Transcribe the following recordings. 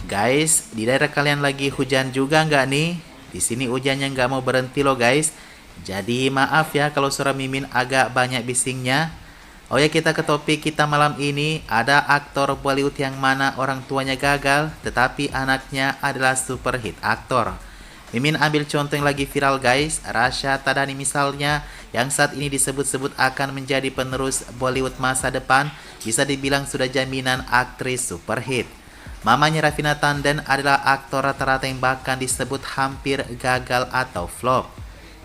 Guys, di daerah kalian lagi hujan juga nggak nih? Di sini hujannya nggak mau berhenti loh guys. Jadi maaf ya kalau suara Mimin agak banyak bisingnya. Oh ya, kita ke topik kita malam ini. Ada aktor Bollywood yang mana orang tuanya gagal, tetapi anaknya adalah super hit aktor. Mimin ambil contoh yang lagi viral guys, Rasha Tadani misalnya, yang saat ini disebut-sebut akan menjadi penerus Bollywood masa depan, bisa dibilang sudah jaminan aktris super hit. Mamanya Raveena Tandon adalah aktor rata-rata yang bahkan disebut hampir gagal atau flop.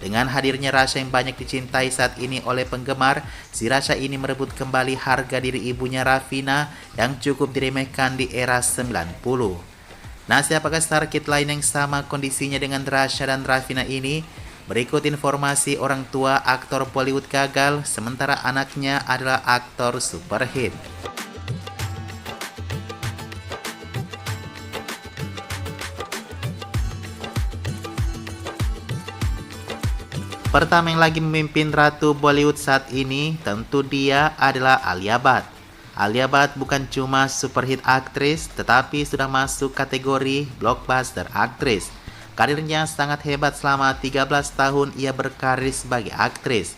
Dengan hadirnya Rasha yang banyak dicintai saat ini oleh penggemar, si Rasha ini merebut kembali harga diri ibunya Raveena yang cukup diremehkan di era 90. Nah, siapakah star kid lain yang sama kondisinya dengan Rasha dan Raveena ini? Berikut informasi orang tua aktor Bollywood gagal, sementara anaknya adalah aktor super hit. Pertama yang lagi memimpin Ratu Bollywood saat ini tentu dia adalah Alia Bhatt. Alia Bhatt bukan cuma super hit aktris, tetapi sudah masuk kategori blockbuster aktris. Karirnya sangat hebat, selama 13 tahun ia berkarir sebagai aktris.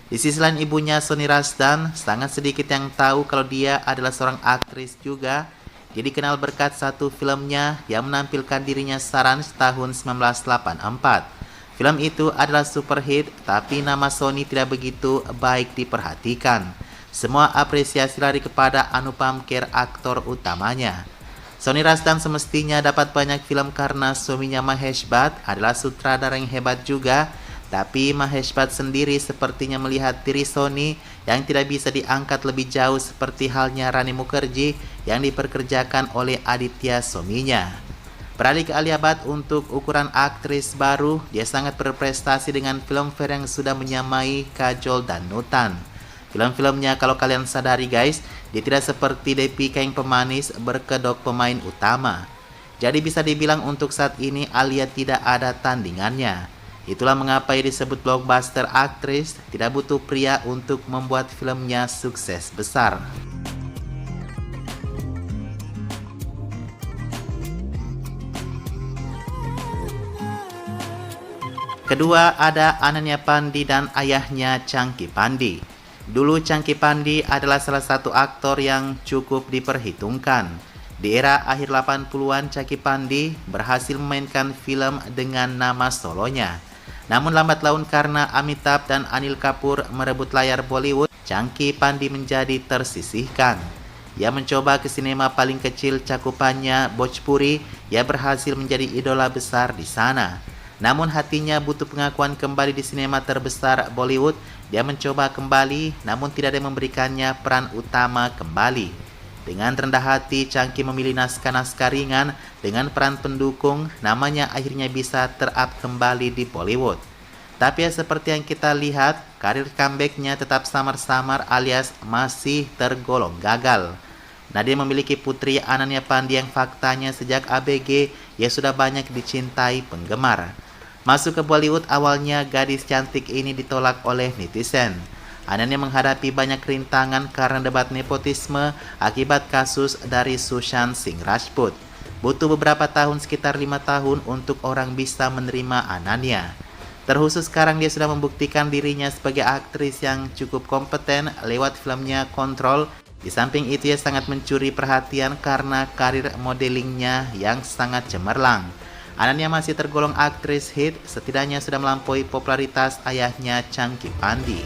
Di sisi lain ibunya Soni Razdan, sangat sedikit yang tahu kalau dia adalah seorang aktris juga. Dia dikenal berkat satu filmnya yang menampilkan dirinya Saran tahun 1984. Film itu adalah super hit, tapi nama Soni tidak begitu baik diperhatikan. Semua apresiasi lari kepada Anupam Kher, aktor utamanya. Soni Razdan semestinya dapat banyak film karena suaminya Mahesh Bhatt adalah sutradara yang hebat juga. Tapi Mahesh Bhatt sendiri sepertinya melihat diri Soni yang tidak bisa diangkat lebih jauh seperti halnya Rani Mukherjee yang diperkerjakan oleh Aditya suaminya. Beralih ke Alia Bhatt, untuk ukuran aktris baru, dia sangat berprestasi dengan film-film yang sudah menyamai Kajol dan Nutan. Film-filmnya kalau kalian sadari guys, dia tidak seperti Deepika yang pemanis berkedok pemain utama. Jadi bisa dibilang untuk saat ini Alia tidak ada tandingannya. Itulah mengapa ia disebut blockbuster aktris, tidak butuh pria untuk membuat filmnya sukses besar. Kedua ada Ananya Pandy dan ayahnya Chunky Pandy. Dulu Chunky Pandy adalah salah satu aktor yang cukup diperhitungkan. Di era akhir 80-an Chunky Pandy berhasil memainkan film dengan nama solonya. Namun lambat laun karena Amitabh dan Anil Kapoor merebut layar Bollywood, Chunky Pandy menjadi tersisihkan. Ia mencoba ke sinema paling kecil cakupannya Bhojpuri, ia berhasil menjadi idola besar di sana. Namun hatinya butuh pengakuan kembali di sinema terbesar Bollywood. Dia mencoba kembali, namun tidak ada yang memberikannya peran utama kembali. Dengan rendah hati, Chunky memilih naskah-naskah ringan dengan peran pendukung. Namanya akhirnya bisa terup kembali di Bollywood. Tapi ya seperti yang kita lihat, karir comebacknya tetap samar-samar alias masih tergolong gagal. Nah, dia memiliki putri Ananya Pandy yang faktanya sejak ABG ia sudah banyak dicintai penggemar. Masuk ke Bollywood awalnya gadis cantik ini ditolak oleh netizen. Ananya menghadapi banyak rintangan karena debat nepotisme akibat kasus dari Sushant Singh Rajput. Butuh beberapa tahun, sekitar 5 tahun untuk orang bisa menerima Ananya. Terkhusus sekarang dia sudah membuktikan dirinya sebagai aktris yang cukup kompeten lewat filmnya Control. Di samping itu ia sangat mencuri perhatian karena karir modelingnya yang sangat cemerlang. Ananya masih tergolong aktris hit, setidaknya sudah melampaui popularitas ayahnya Chunky Pandy.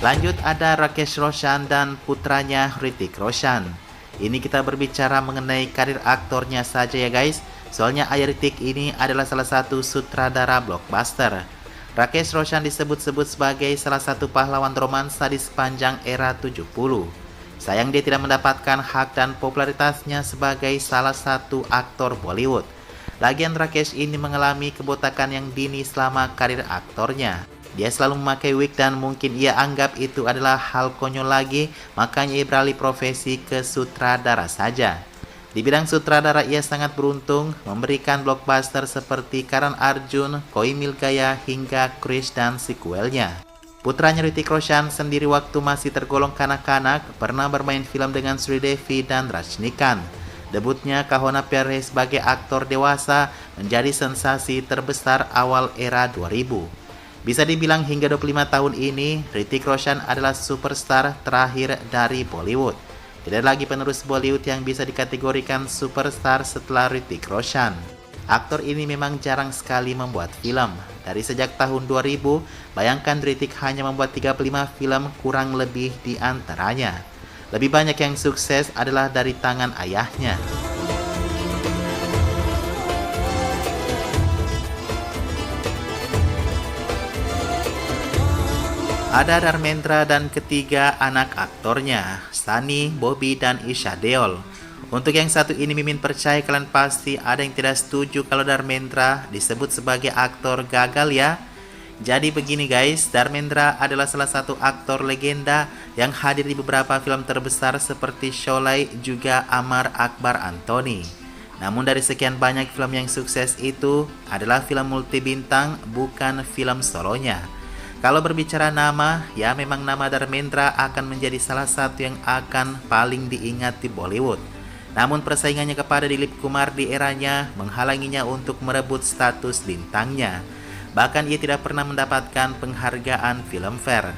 Lanjut ada Rakesh Roshan dan putranya Hrithik Roshan. Ini kita berbicara mengenai karir aktornya saja ya guys. Soalnya ayah Hrithik ini adalah salah satu sutradara blockbuster. Rakesh Roshan disebut-sebut sebagai salah satu pahlawan romansa di sepanjang era 70. Sayang dia tidak mendapatkan hak dan popularitasnya sebagai salah satu aktor Bollywood. Lagian Rakesh ini mengalami kebotakan yang dini selama karir aktornya. Dia selalu memakai wig dan mungkin ia anggap itu adalah hal konyol lagi, makanya ia beralih profesi ke sutradara saja. Di bidang sutradara ia sangat beruntung, memberikan blockbuster seperti Karan Arjun, Koi Mil Gaya hingga Krish dan sequelnya. Putranya Hrithik Roshan sendiri waktu masih tergolong kanak-kanak pernah bermain film dengan Sridevi dan Rajnikanth. Debutnya Kahona Perry sebagai aktor dewasa menjadi sensasi terbesar awal era 2000. Bisa dibilang hingga 25 tahun ini, Hrithik Roshan adalah superstar terakhir dari Bollywood. Tidak lagi penerus Bollywood yang bisa dikategorikan superstar setelah Hrithik Roshan. Aktor ini memang jarang sekali membuat film. Dari sejak tahun 2000, bayangkan Hrithik hanya membuat 35 film kurang lebih di antaranya. Lebih banyak yang sukses adalah dari tangan ayahnya. Ada Dharmendra dan ketiga anak aktornya, Sunny, Bobby, dan Isha Deol. Untuk yang satu ini Mimin percaya kalian pasti ada yang tidak setuju kalau Dharmendra disebut sebagai aktor gagal ya. Jadi begini guys, Dharmendra adalah salah satu aktor legenda yang hadir di beberapa film terbesar seperti Sholay juga Amar Akbar Anthony. Namun dari sekian banyak film yang sukses itu adalah film multibintang, bukan film solonya. Kalau berbicara nama, ya memang nama Dharmendra akan menjadi salah satu yang akan paling diingat di Bollywood. Namun persaingannya kepada Dilip Kumar di eranya menghalanginya untuk merebut status bintangnya. Bahkan ia tidak pernah mendapatkan penghargaan Filmfare.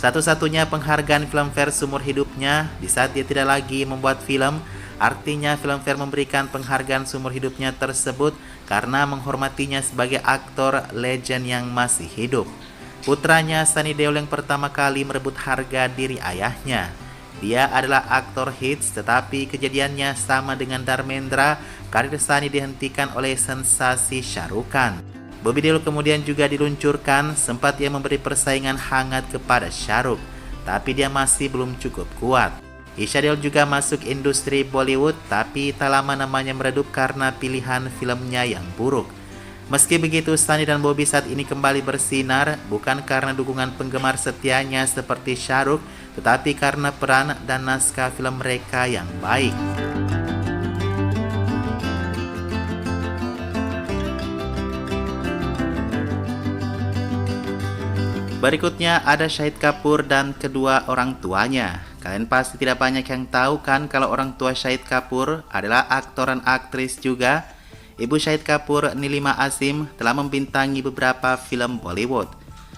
Satu-satunya penghargaan Filmfare seumur hidupnya di saat dia tidak lagi membuat film. Artinya Filmfare memberikan penghargaan seumur hidupnya tersebut karena menghormatinya sebagai aktor legend yang masih hidup. Putranya Sunny Deol yang pertama kali merebut harga diri ayahnya. Dia adalah aktor hits, tetapi kejadiannya sama dengan Dharmendra, karir Sunny dihentikan oleh sensasi Shah Rukh Khan. Bobby Deol kemudian juga diluncurkan, sempat ia memberi persaingan hangat kepada Shah Rukh, tapi dia masih belum cukup kuat. Isha Deol juga masuk industri Bollywood, tapi tak lama namanya meredup karena pilihan filmnya yang buruk. Meski begitu, Sunny dan Bobby saat ini kembali bersinar, bukan karena dukungan penggemar setianya seperti Shah Rukh, tetapi karena peran dan naskah film mereka yang baik. Berikutnya ada Shahid Kapoor dan kedua orang tuanya. Kalian pasti tidak banyak yang tahu kan kalau orang tua Shahid Kapoor adalah aktor dan aktris juga. Ibu Shahid Kapoor, Nilima Azim, telah membintangi beberapa film Bollywood.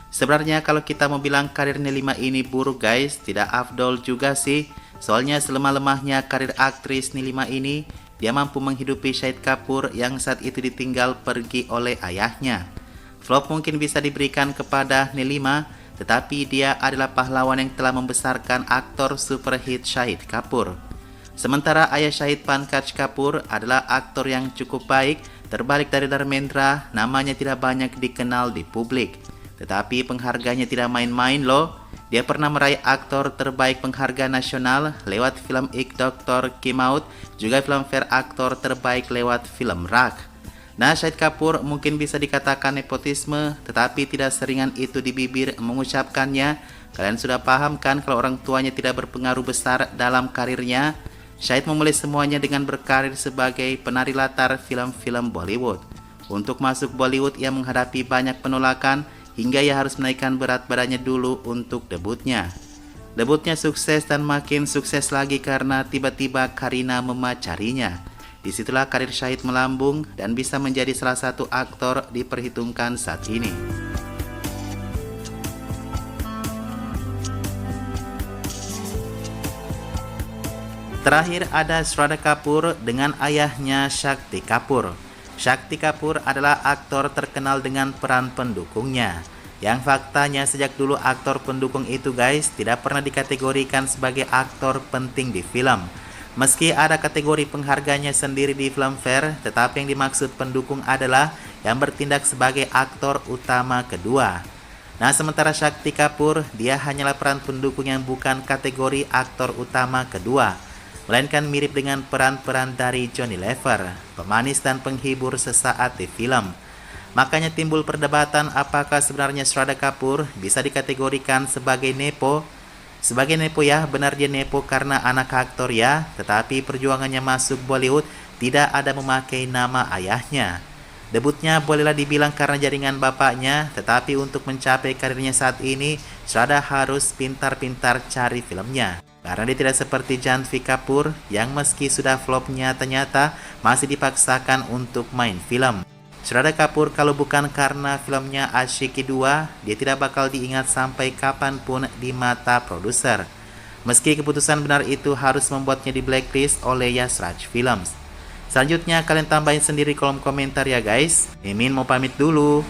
Sebenarnya kalau kita mau bilang karir Nilima ini buruk guys, tidak afdol juga sih. Soalnya selemah-lemahnya karir aktris Nilima ini, dia mampu menghidupi Shahid Kapoor yang saat itu ditinggal pergi oleh ayahnya. Flop mungkin bisa diberikan kepada Nilima, tetapi dia adalah pahlawan yang telah membesarkan aktor superhit Shahid Kapoor. Sementara ayah Shahid Pankaj Kapoor adalah aktor yang cukup baik, terbalik dari Dharmendra, namanya tidak banyak dikenal di publik. Tetapi penghargaannya tidak main-main loh. Dia pernah meraih aktor terbaik penghargaan nasional lewat film Ik Dr. Kim Out, juga Filmfare aktor terbaik lewat film Rag. Nah, Shahid Kapoor mungkin bisa dikatakan nepotisme, tetapi tidak seringan itu di bibir mengucapkannya. Kalian sudah paham kan kalau orang tuanya tidak berpengaruh besar dalam karirnya? Shahid memulai semuanya dengan berkarir sebagai penari latar film-film Bollywood. Untuk masuk Bollywood, ia menghadapi banyak penolakan hingga ia harus menaikkan berat badannya dulu untuk debutnya. Debutnya sukses dan makin sukses lagi karena tiba-tiba Kareena memacarinya. Disitulah karir Shahid melambung dan bisa menjadi salah satu aktor diperhitungkan saat ini. Terakhir ada Shraddha Kapoor dengan ayahnya Shakti Kapoor. Shakti Kapoor adalah aktor terkenal dengan peran pendukungnya. Yang faktanya sejak dulu aktor pendukung itu guys tidak pernah dikategorikan sebagai aktor penting di film. Meski ada kategori penghargaannya sendiri di Filmfare, tetapi yang dimaksud pendukung adalah yang bertindak sebagai aktor utama kedua. Nah, sementara Shakti Kapoor, dia hanyalah peran pendukung yang bukan kategori aktor utama kedua, melainkan mirip dengan peran-peran dari Johnny Lever, pemanis dan penghibur sesaat di film. Makanya timbul perdebatan apakah sebenarnya Shraddha Kapoor bisa dikategorikan sebagai nepo. Sebagai nepo ya, benar dia nepo karena anak aktor ya, tetapi perjuangannya masuk Bollywood tidak ada memakai nama ayahnya. Debutnya bolehlah dibilang karena jaringan bapaknya, tetapi untuk mencapai karirnya saat ini, Shraddha harus pintar-pintar cari filmnya. Karena dia tidak seperti Janhvi Kapoor yang meski sudah flop nyata-nyata masih dipaksakan untuk main film. Shraddha Kapoor kalau bukan karena filmnya Aashiqui 2, dia tidak bakal diingat sampai kapanpun di mata produser. Meski keputusan benar itu harus membuatnya di blacklist oleh Yash Raj Films. Selanjutnya kalian tambahin sendiri kolom komentar ya guys. Mimin mau pamit dulu.